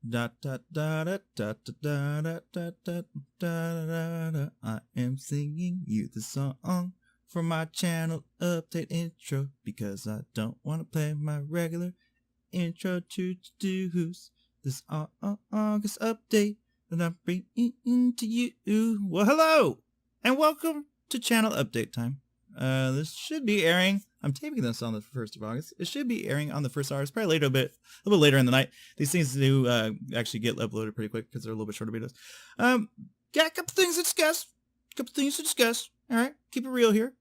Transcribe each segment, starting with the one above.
Da, da, da, da, da, da, da, da, da, da, da, da. I am singing you the song for my channel update intro because I don't want to play my regular intro to Who's this August update that I'm bringing to you. Well, hello and welcome to channel update time. This should be airing. I'm taping this on the 1st of August. It should be airing on the 1st of August, probably later a little bit later in the night. These things do actually get uploaded pretty quick because they're a little bit shorter videos. Got a couple things to discuss. All right, keep it real here,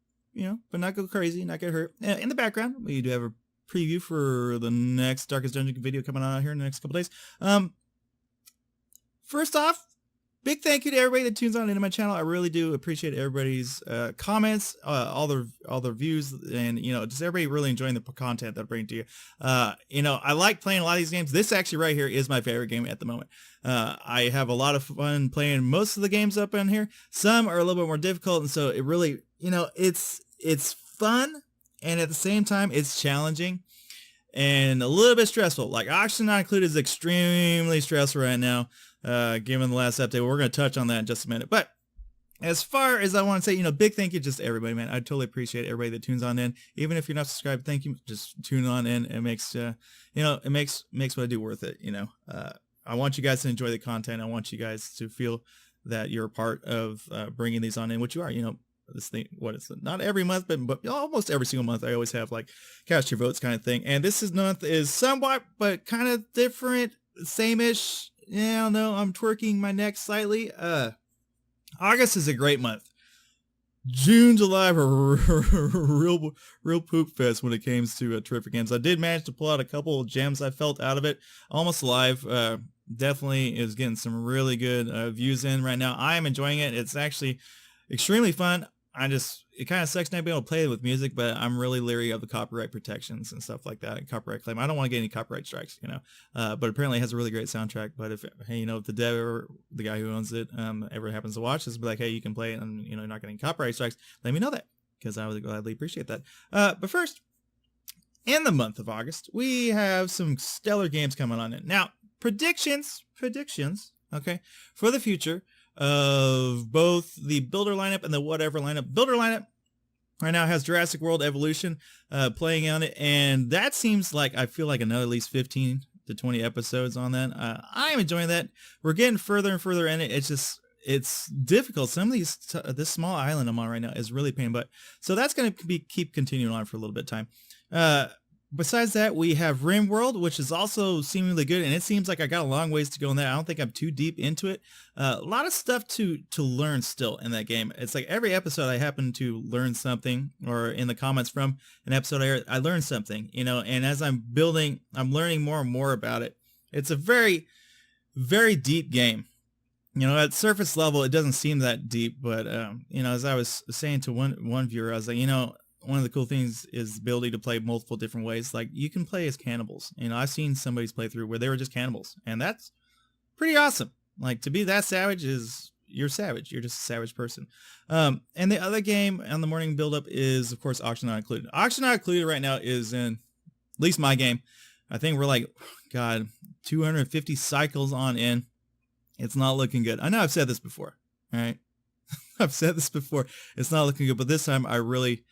but not go crazy, not get hurt. In the background, we do have a preview for the next Darkest Dungeon video coming out here in the next couple days. First off, big thank you to everybody that tunes on into my channel. I really do appreciate everybody's comments, all their views, and just everybody really enjoying the content that I bring to you. I like playing a lot of these games. This actually right here is my favorite game at the moment. I have a lot of fun playing most of the games up in here. Some are a little bit more difficult, and so it really, it's fun, and at the same time, it's challenging and a little bit stressful. Like Oxygen Not Included is extremely stressful right now. Given the last update, we're going to touch on that in just a minute. But as far as I want to say, big thank you just to everybody, man. I totally appreciate everybody that tunes on in. Even if you're not subscribed, thank you. Just tune on in. It makes, it makes what I do worth it. I want you guys to enjoy the content. I want you guys to feel that you're a part of bringing these on in, which you are. This thing, what is it? Not every month, but almost every single month, I always have like cast your votes kind of thing. And this month is somewhat, but kind of different, same-ish. Yeah, no, I'm twerking my neck slightly. August is a great month. June, July were real poop fest when it comes to terrific games. I did manage to pull out a couple of gems I felt out of it. Almost Alive definitely is getting some really good views in right now. I am enjoying it. It's actually extremely fun. It kind of sucks not being able to play it with music, but I'm really leery of the copyright protections and stuff like that, and copyright claim. I don't want to get any copyright strikes, but apparently it has a really great soundtrack. But if the dev or the guy who owns it ever happens to watch this, be like, hey, you can play it and you're not getting copyright strikes, let me know that, because I would gladly appreciate that. But first, in the month of August, we have some stellar games coming on in. Now, predictions, okay, for the future of both the builder lineup and the whatever lineup. Builder lineup right now has Jurassic World Evolution playing on it, and that seems like I feel like another at least 15 to 20 episodes on that. I am enjoying that. We're getting further and further in it. It's difficult. Some of these this small island I'm on right now is really pain, but so that's going to keep continuing on for a little bit of time. Besides that, we have RimWorld, which is also seemingly good, and it seems like I got a long ways to go in that. I don't think I'm too deep into it. A lot of stuff to learn still in that game. It's like every episode I happen to learn something, or in the comments from an episode I learned something, and as I'm building, I'm learning more and more about it. It's a very, very deep game. At surface level, it doesn't seem that deep, but, as I was saying to one viewer, I was like, one of the cool things is the ability to play multiple different ways. Like, you can play as cannibals. I've seen somebody's playthrough where they were just cannibals, and that's pretty awesome. Like, to be that savage you're savage. You're just a savage person. And the other game on the morning build-up is, of course, Auction Not Included. Auction Not Included right now is in, at least my game, I think we're like, 250 cycles on in. It's not looking good. I know I've said this before, all right? I've said this before. It's not looking good, but this time I really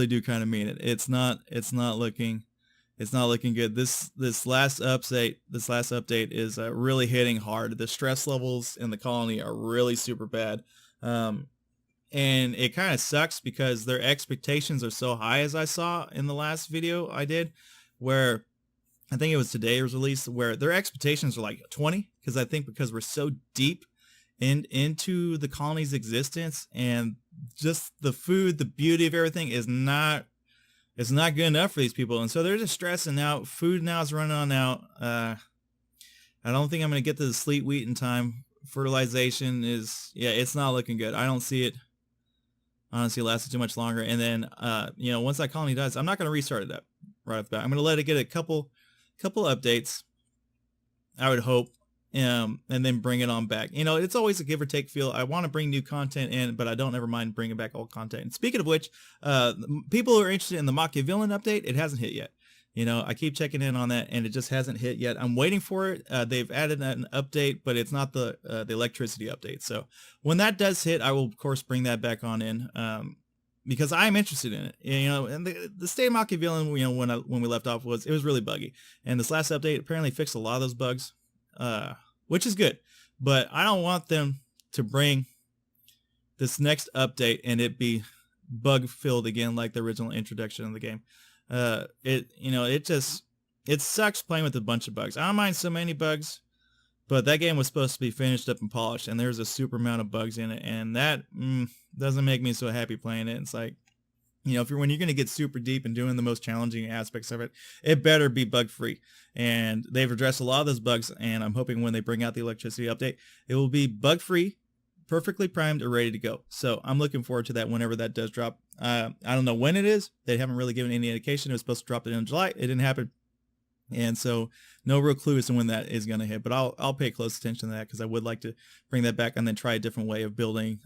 do kind of mean it. It's not looking good. This last update is really hitting hard. The stress levels in the colony are really super bad. And it kind of sucks because their expectations are so high, as I saw in the last video I did, where I think it was today's release, where their expectations are like 20, because we're so deep into the colony's existence, and just the food, the beauty of everything is not good enough for these people, and so they're just stressing out. Food now is running on out. I don't think I'm going to get to the sleet wheat in time. Fertilization it's not looking good. I don't see it honestly lasting too much longer. And then once that colony dies, I'm not going to restart it up right off the bat. I'm going to let it get a couple updates, I would hope, and then bring it on back. It's always a give or take feel. I want to bring new content in, but I don't ever mind bringing back old content. And speaking of which, people who are interested in the Machiavellian update, it hasn't hit yet. I keep checking in on that, and it just hasn't hit yet. I'm waiting for it. They've added an update, but it's not the electricity update. So when that does hit, I will of course bring that back on in, because I'm interested in it. And the state of Machiavellian, when we left off, it was really buggy, and this last update apparently fixed a lot of those bugs, which is good. But I don't want them to bring this next update and it be bug filled again like the original introduction of the game. It sucks playing with a bunch of bugs. I don't mind so many bugs, but that game was supposed to be finished up and polished, and there's a super amount of bugs in it, and that doesn't make me so happy playing it. It's like, when you're going to get super deep and doing the most challenging aspects of it, it better be bug free. And they've addressed a lot of those bugs, and I'm hoping when they bring out the electricity update, it will be bug free, perfectly primed, or ready to go. So I'm looking forward to that whenever that does drop. I don't know when it is. They haven't really given any indication. It was supposed to drop it in July. It didn't happen. And so no real clue as to when that is going to hit, but I'll pay close attention to that, because I would like to bring that back and then try a different way of building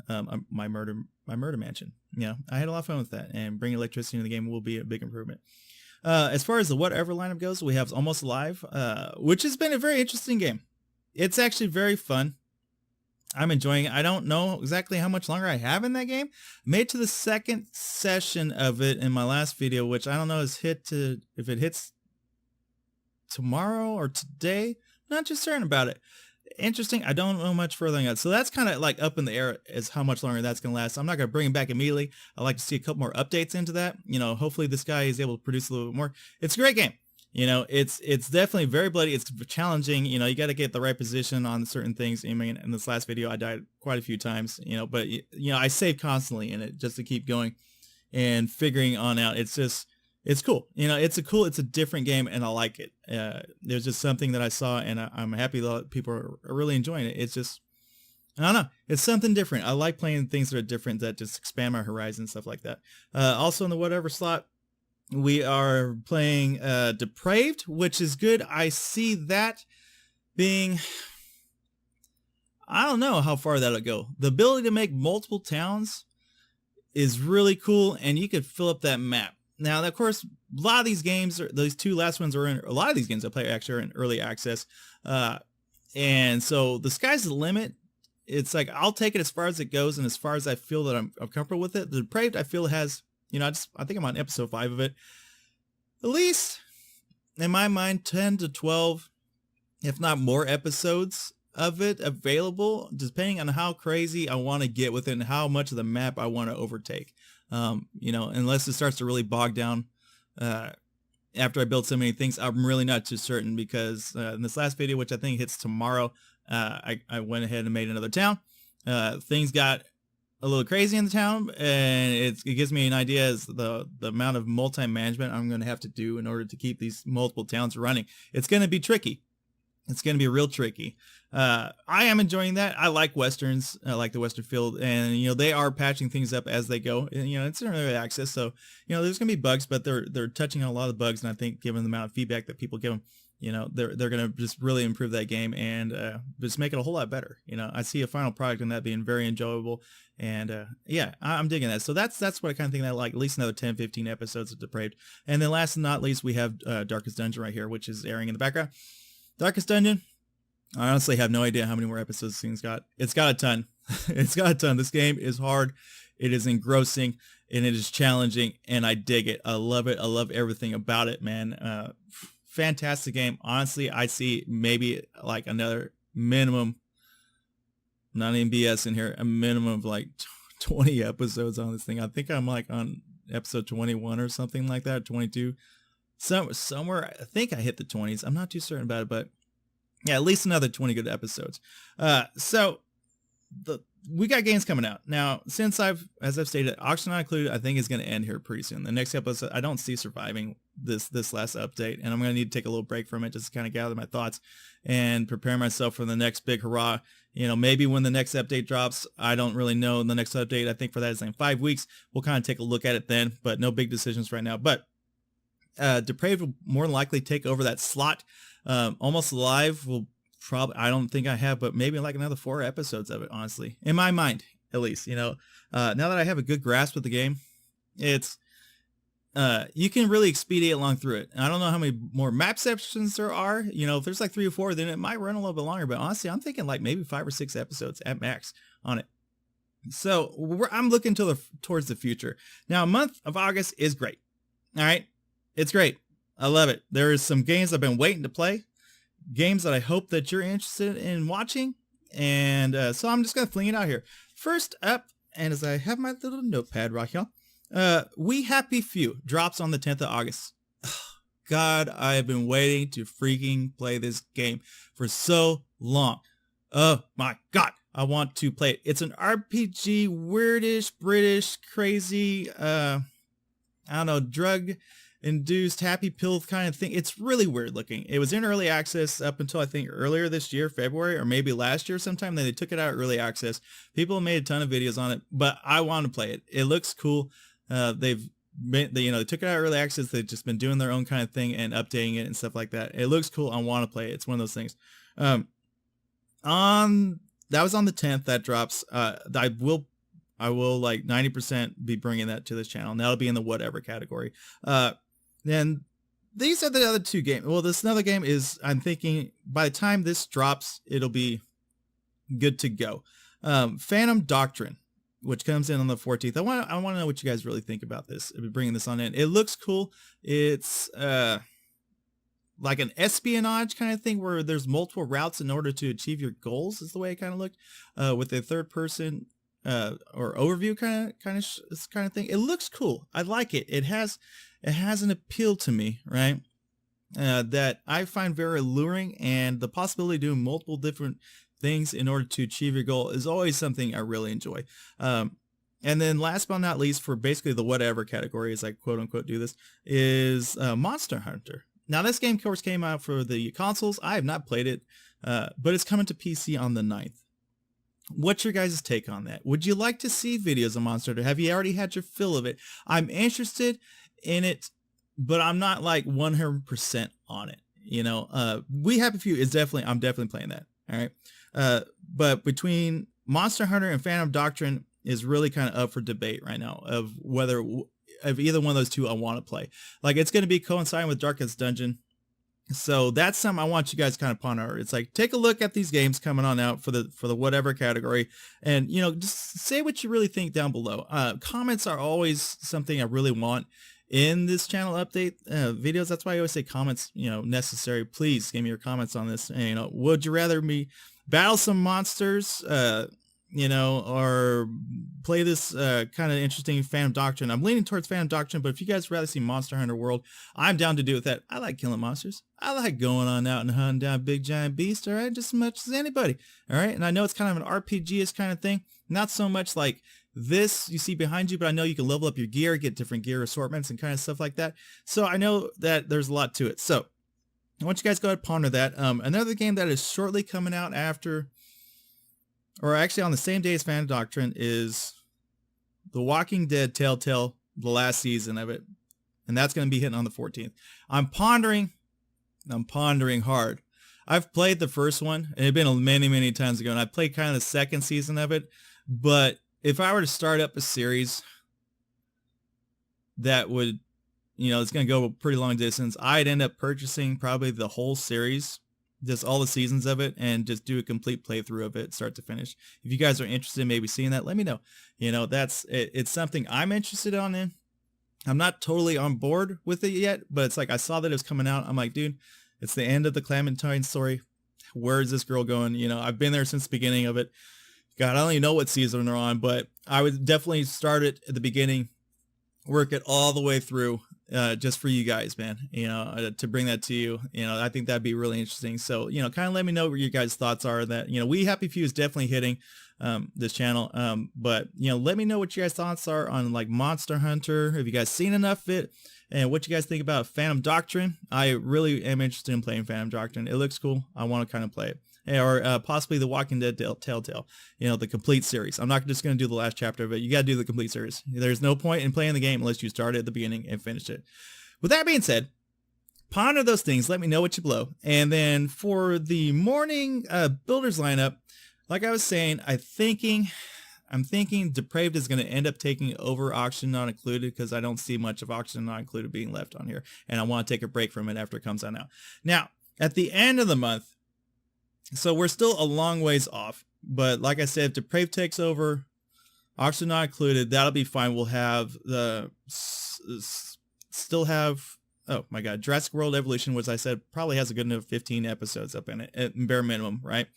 my murder mansion. I had a lot of fun with that, and bringing electricity into the game will be a big improvement. As far as the whatever lineup goes, we have Almost Alive, which has been a very interesting game. It's actually very fun. I'm enjoying it. I don't know exactly how much longer I have in that game. Made it to the second session of it in my last video, which I don't know if it hits tomorrow or today. Not just certain about it. Interesting. I don't know much further than that. So that's kind of like up in the air as how much longer that's going to last. I'm not going to bring it back immediately. I'd like to see a couple more updates into that. Hopefully this guy is able to produce a little bit more. It's a great game. It's definitely very bloody. It's challenging. You got to get the right position on certain things. I mean, in this last video, I died quite a few times, but I save constantly in it just to keep going and figuring on out. It's cool. It's a different game, and I like it. There's just something that I saw, and I'm happy that people are really enjoying it. It's just, I don't know. It's something different. I like playing things that are different, that just expand my horizon, stuff like that. Also in the whatever slot, we are playing Depraved, which is good. I see that being, I don't know how far that'll go. The ability to make multiple towns is really cool, and you could fill up that map. Now, of course, a lot of these games, those two last ones a lot of these games I play actually are in early access. And so the sky's the limit. It's like, I'll take it as far as it goes, and as far as I feel that I'm comfortable with it. The Depraved, I feel, has, I think I'm on episode 5 of it. At least, in my mind, 10 to 12, if not more episodes of it available, depending on how crazy I want to get within how much of the map I want to overtake. Unless it starts to really bog down after I build so many things, I'm really not too certain, because in this last video, which I think hits tomorrow, I went ahead and made another town. Things got a little crazy in the town, and it gives me an idea as the amount of multi-management I'm going to have to do in order to keep these multiple towns running. It's going to be tricky. It's going to be real tricky. I am enjoying that. I like Westerns. I like the Western field, and, they are patching things up as they go. And, it's in early access, so, there's going to be bugs, but they're touching on a lot of bugs, and I think given the amount of feedback that people give them, they're going to just really improve that game and just make it a whole lot better. I see a final product in that being very enjoyable, and yeah, I'm digging that. So that's what I kind of think that I like, at least another 10, 15 episodes of Depraved. And then last but not least, we have Darkest Dungeon right here, which is airing in the background. Darkest Dungeon, I honestly have no idea how many more episodes this thing's got. It's got a ton. It's got a ton. This game is hard. It is engrossing, and it is challenging, and I dig it. I love it. I love everything about it, man. Fantastic game. Honestly, I see maybe like another minimum, not even BS in here, a minimum of like 20 episodes on this thing. I think I'm like on episode 21 or something like that, 22. Somewhere, I think I hit the 20s. I'm not too certain about it, but yeah, at least another 20 good episodes. So we got games coming out now. Since as I've stated, Auction Not Included, I think is going to end here pretty soon. The next episode, I don't see surviving this last update, and I'm going to need to take a little break from it just to kind of gather my thoughts and prepare myself for the next big hurrah. Maybe when the next update drops, I don't really know. The next update, I think for that is in 5 weeks. We'll kind of take a look at it then, but no big decisions right now. But Depraved will more than likely take over that slot. Almost Alive will probably, I don't think I have, but maybe like another 4 episodes of it, honestly, in my mind, at least. Now that I have a good grasp of the game, it's you can really expedite along through it. And I don't know how many more map sections there are. You know, if there's like 3 or 4, then it might run a little bit longer. But honestly, I'm thinking like maybe 5 or 6 episodes at max on it. So I'm looking towards the future. Now, a month of August is great. All right. It's great. I love it. There is some games I've been waiting to play. Games that I hope that you're interested in watching. And so I'm just going to fling it out here. First up, and as I have my little notepad right here, We Happy Few drops on the 10th of August. God, I have been waiting to freaking play this game for so long. Oh my God, I want to play it. It's an RPG, weirdish, British, crazy, I don't know, drug-induced happy pill kind of thing. It's really weird looking. It was in early access up until I think earlier this year, February, or maybe last year sometime. Then they took it out early access. People made a ton of videos on it, but I want to play it. It looks cool. They took it out early access. They've just been doing their own kind of thing and updating it and stuff like that. It looks cool. I want to play it. It's one of those things. That was on the 10th. That drops. I will like 90% be bringing that to this channel, and that'll be in the whatever category. Then these are the other 2 games. Well, this another game is, I'm thinking by the time this drops, it'll be good to go. Phantom Doctrine, which comes in on the 14th. I want to know what you guys really think about this. I'll be bringing this on in. It looks cool. It's like an espionage kind of thing where there's multiple routes in order to achieve your goals, is the way it kind of looked, with a third person or overview kind of thing. It looks cool. I like it. It has an appeal to me, right? That I find very alluring, and the possibility of doing multiple different things in order to achieve your goal is always something I really enjoy. And then last but not least, for basically the whatever category, as I quote unquote do this, is Monster Hunter. Now, this game, of course, came out for the consoles. I have not played it, but it's coming to PC on the 9th. What's your guys' take on that? Would you like to see videos of Monster Hunter? Have you already had your fill of it? I'm interested in it, but I'm not like 100% on it. You know, We Happy Few is I'm definitely playing that. All right. But between Monster Hunter and Phantom Doctrine is really kind of up for debate right now of whether of either one of those 2 I want to play. Like, it's going to be coinciding with Darkest Dungeon. So that's something I want you guys to kind of ponder. It's like, take a look at these games coming on out for the whatever category, and, you know, just say what you really think down below. Comments are always something I really want in this channel update videos. That's why I always say comments, you know, necessary. Please give me your comments on this. And, you know, would you rather me battle some monsters, you know, or play this kind of interesting Phantom Doctrine? I'm leaning towards Phantom Doctrine, but if you guys rather see Monster Hunter World, I'm down to do with that. I like killing monsters. I like going on out and hunting down big giant beasts, all right, just as much as anybody, all right? And I know it's kind of an RPG-ish kind of thing, not so much like this you see behind you, but I know you can level up your gear, get different gear assortments and kind of stuff like that. So I know that there's a lot to it. So I want you guys to go ahead and ponder that. Another game that is shortly coming out after, or actually on the same day as Phantom Doctrine, is The Walking Dead Telltale, the last season of it. And that's going to be hitting on the 14th. I'm pondering hard. I've played the first one, and it had been many, many times ago, and I played kind of the second season of it. But if I were to start up a series that would, you know, it's going to go a pretty long distance, I'd end up purchasing probably the whole series, just all the seasons of it, and just do a complete playthrough of it start to finish. If you guys are interested in maybe seeing that, let me know. You know, it's something I'm interested in. I'm not totally on board with it yet, but it's like I saw that it was coming out. I'm like, dude, it's the end of the Clementine story. Where is this girl going? You know, I've been there since the beginning of it. God, I don't even know what season they're on, but I would definitely start it at the beginning, work it all the way through, just for you guys, man, you know, to bring that to you. You know, I think that'd be really interesting. So, you know, kind of let me know what your guys' thoughts are. That, you know, We Happy Few is definitely hitting this channel. But, you know, let me know what your guys' thoughts are on like Monster Hunter. Have you guys seen enough of it? And what you guys think about Phantom Doctrine? I really am interested in playing Phantom Doctrine. It looks cool. I want to kind of play it. Or possibly The Walking Dead Telltale, you know, the complete series. I'm not just going to do the last chapter of it. You got to do the complete series. There's no point in playing the game unless you start at the beginning and finish it. With that being said, ponder those things. Let me know what you blow. And then for the morning builders lineup, like I was saying, I'm thinking I'm thinking Depraved is going to end up taking over Auction Not Included because I don't see much of Auction Not Included being left on here, and I want to take a break from it after it comes out now. Now, at the end of the month, so we're still a long ways off, but like I said, if Depraved takes over Auction Not Included, that'll be fine. We'll have still have, oh my God, Jurassic World Evolution, which I said probably has a good enough 15 episodes up in it, at bare minimum, right?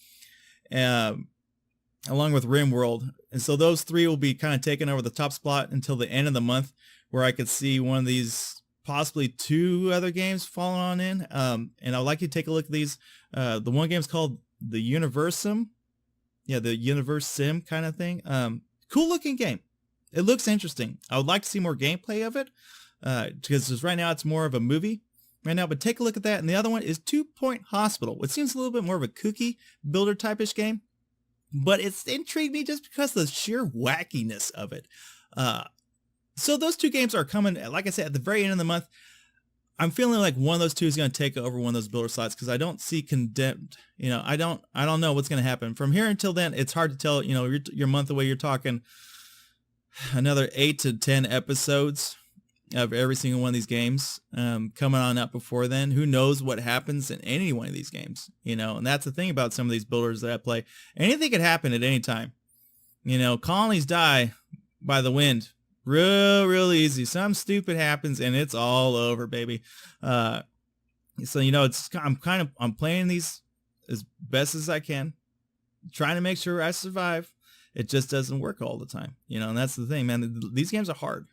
Along with RimWorld. And so those three will be kind of taking over the top spot until the end of the month, where I could see one of these, possibly two other games falling on in. And I'd like you to take a look at these. The one game's called the Universim. Yeah, the Universim kind of thing. Cool looking game. It looks interesting. I would like to see more gameplay of it, because right now it's more of a movie right now, but take a look at that. And the other one is 2 Point Hospital, which seems a little bit more of a kooky builder type-ish game, but it's intrigued me just because of the sheer wackiness of it. So those two games are coming, like I said, at the very end of the month. I'm feeling like one of those two is going to take over one of those builder slots, because I don't see Condemned. You know, I don't know what's going to happen from here until then. It's hard to tell. You know, you're a month away. You're talking another 8 to 10 episodes of every single one of these games coming on up before then. Who knows what happens in any one of these games, you know? And that's the thing about some of these builders that I play. Anything could happen at any time. You know, colonies die by the wind real easy. Something stupid happens and it's all over, baby. So, you know, I'm playing these as best as I can, trying to make sure I survive. It just doesn't work all the time, you know, and that's the thing, man. These games are hard.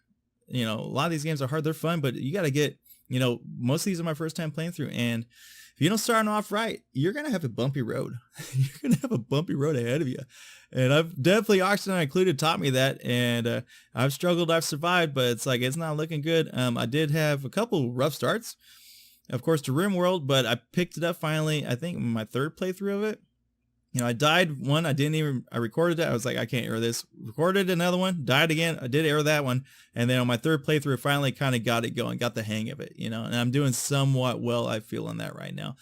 You know, a lot of these games are hard. They're fun, but you got to get, you know, most of these are my first time playing through. And if you don't start off right, you're going to have a bumpy road. You're going to have a bumpy road ahead of you. And I've definitely, Auction Not Included, taught me that. And I've struggled, I've survived, but it's like, it's not looking good. I did have a couple rough starts, of course, to RimWorld, but I picked it up finally, I think my third playthrough of it. You know, I died one, I recorded it. I was like, I can't error this. Recorded another one, died again. I did error that one. And then on my third playthrough, finally kind of got it going, got the hang of it, you know, and I'm doing somewhat well, I feel, on that right now.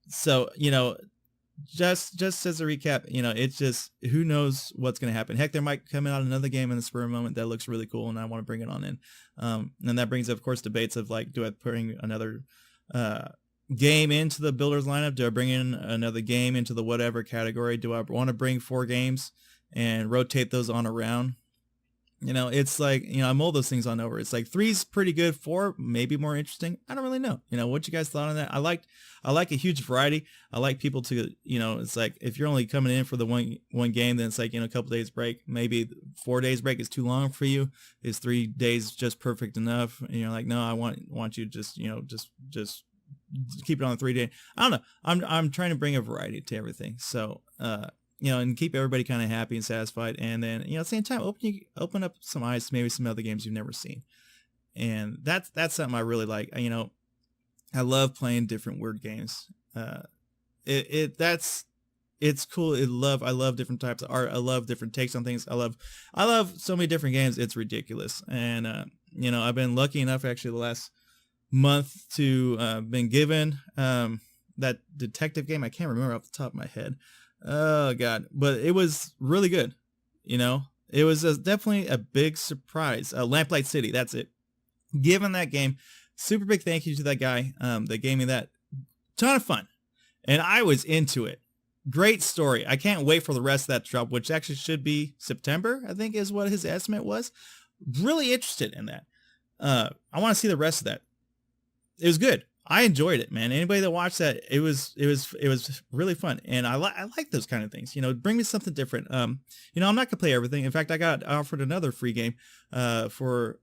So, you know, just as a recap, you know, it's just, who knows what's going to happen. Heck, there might come out another game in the spur of a moment that looks really cool, and I want to bring it on in. And that brings up, of course, debates of like, do I bring another, game into the builders lineup? Do I bring in another game into the whatever category? Do I want to bring 4 games and rotate those on around? You know, it's like, you know, I mull those things on over. It's like 3's pretty good, 4 maybe more interesting. I don't really know. You know, what you guys thought on that? I like a huge variety. I like people to, you know, it's like, if you're only coming in for the one game, then it's like, you know, a couple days break. Maybe 4 days break is too long for you. Is 3 days just perfect enough? And you're like, no, I want you to just, you know, just keep it on the 3 day. I don't know. I'm trying to bring a variety to everything. So, you know, and keep everybody kind of happy and satisfied. And then, you know, at the same time, open up some eyes to maybe some other games you've never seen. And that's something I really like. You know, I love playing different weird games. It's cool. I love different types of art. I love different takes on things. I love so many different games. It's ridiculous. And, you know, I've been lucky enough actually the last month to been given that detective game. I can't remember off the top of my head. Oh God, but it was really good. You know, it was definitely a big surprise. Lamplight City, that's it. Given that game, super big thank you to that guy that gave me that. Ton of fun, and I was into it. Great story. I can't wait for the rest of that drop, which actually should be September, I think is what his estimate was. Really interested in that. I want to see the rest of that. It was good. I enjoyed it, man. Anybody that watched that, it was really fun, and I like those kind of things. You know, bring me something different. You know, I'm not gonna play everything. In fact, I got offered another free game, for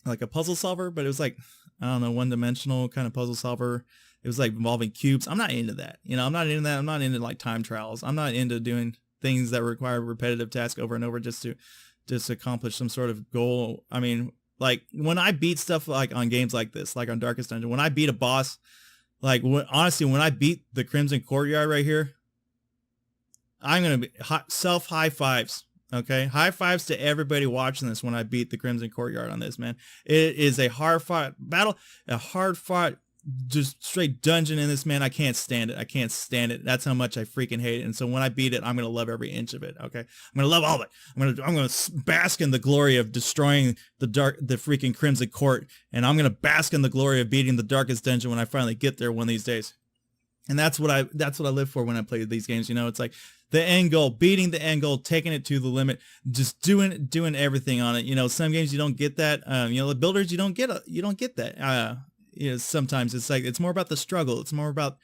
like a puzzle solver, but it was like, I don't know, one-dimensional kind of puzzle solver. It was like involving cubes. I'm not into that. You know, I'm not into that. I'm not into like time trials. I'm not into doing things that require repetitive tasks over and over just to accomplish some sort of goal. I mean, like when I beat stuff like on games like this, like on Darkest Dungeon, when I beat a boss, like honestly, when I beat the Crimson Courtyard right here, I'm going to be self high fives. Okay. High fives to everybody watching this. When I beat the Crimson Courtyard on this, man, it is a hard fought battle, a hard fought just straight dungeon in this, man. I can't stand it. I can't stand it. That's how much I freaking hate it. And so when I beat it, I'm gonna love every inch of it. Okay, I'm gonna love all of it. I'm gonna bask in the glory of destroying the freaking Crimson Court, and I'm gonna bask in the glory of beating the darkest dungeon when I finally get there one of these days. And that's what I live for when I play these games. You know, it's like the end goal, beating the end goal, taking it to the limit, just doing everything on it. You know, some games you don't get that. You know, the builders you don't get that. You know, sometimes it's like it's more about the struggle. It's more about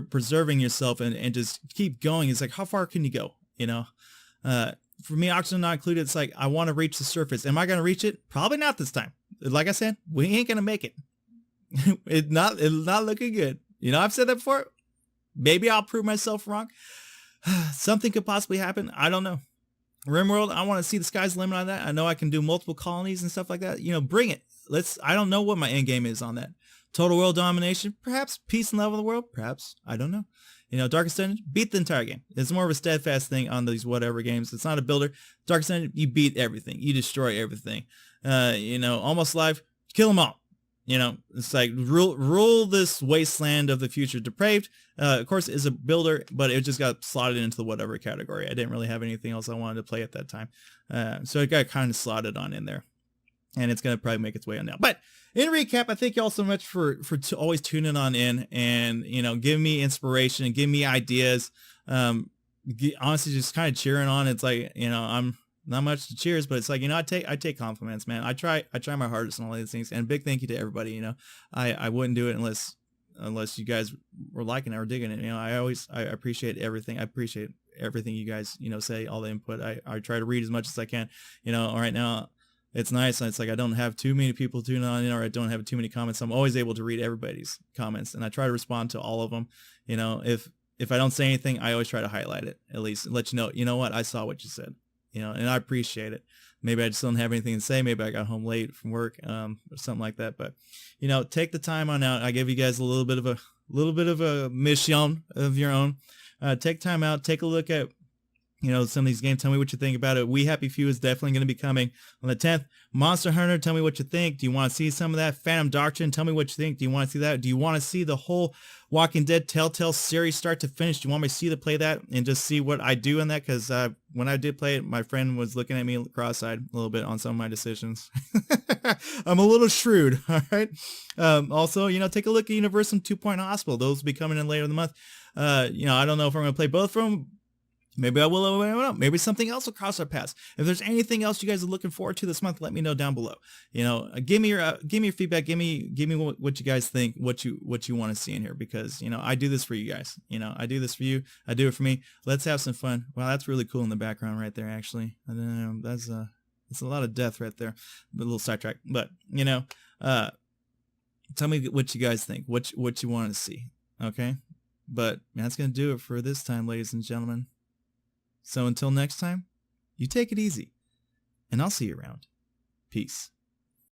preserving yourself and just keep going. It's like, how far can you go? You know, for me, oxygen not included. It's like I want to reach the surface. Am I going to reach it? Probably not this time. Like I said, we ain't gonna make it. It's not looking good. You know, I've said that before. Maybe I'll prove myself wrong. Something could possibly happen. I don't know. RimWorld, I want to see the sky's the limit on that. I know I can do multiple colonies and stuff like that. You know, bring it. I don't know what my end game is on that. Total world domination, perhaps. Peace and love of the world, perhaps. I don't know. You know, Darkest Dungeon, beat the entire game. It's more of a steadfast thing on these whatever games. It's not a builder. Darkest Dungeon, you beat everything. You destroy everything. You know, Almost Live, kill them all. You know, it's like rule this wasteland of the future depraved. Of course, is a builder, but it just got slotted into the whatever category. I didn't really have anything else I wanted to play at that time. So it got kind of slotted on in there. And it's going to probably make its way on now. But in recap, I thank you all so much for always tuning on in and, you know, giving me inspiration and giving me ideas. Honestly, just kind of cheering on. It's like, you know, I'm not much to cheers, but it's like, you know, I take compliments, man. I try my hardest on all these things. And big thank you to everybody. You know, I wouldn't do it unless you guys were liking it or digging it. You know, I appreciate everything. I appreciate everything you guys, you know, say, all the input. I try to read as much as I can. You know, right now it's nice. It's like I don't have too many people tuning on in, or I don't have too many comments. I'm always able to read everybody's comments, and I try to respond to all of them. You know, if I don't say anything, I always try to highlight it, at least, and let you know what, I saw what you said. You know, and I appreciate it. Maybe I just don't have anything to say. Maybe I got home late from work, or something like that. But, you know, take the time on out. I give you guys a little bit of a mission of your own. Take time out. Take a look at, you know, some of these games. Tell me what you think about it. We Happy Few is definitely going to be coming on the 10th. Monster Hunter, tell me what you think. Do you want to see some of that? Phantom Doctrine, tell me what you think. Do you want to see that? Do you want to see the whole Walking Dead Telltale series start to finish? Do you want me to see play that and just see what I do in that? Because when I did play it, my friend was looking at me cross-eyed a little bit on some of my decisions. I'm a little shrewd, all right? Also, you know, take a look at Universim 2.0 Hospital. Those will be coming in later in the month. You know, I don't know if I'm going to play both of them. Maybe I will. I don't know. Maybe something else will cross our paths. If there's anything else you guys are looking forward to this month, let me know down below. You know, give me your feedback. Give me what you guys think. What you want to see in here, because, you know, I do this for you guys. You know, I do this for you. I do it for me. Let's have some fun. Wow, that's really cool in the background right there. Actually, that's a lot of death right there. A little sidetrack, but you know, tell me what you guys think. What you want to see. Okay, but that's gonna do it for this time, ladies and gentlemen. So until next time, you take it easy, and I'll see you around. Peace.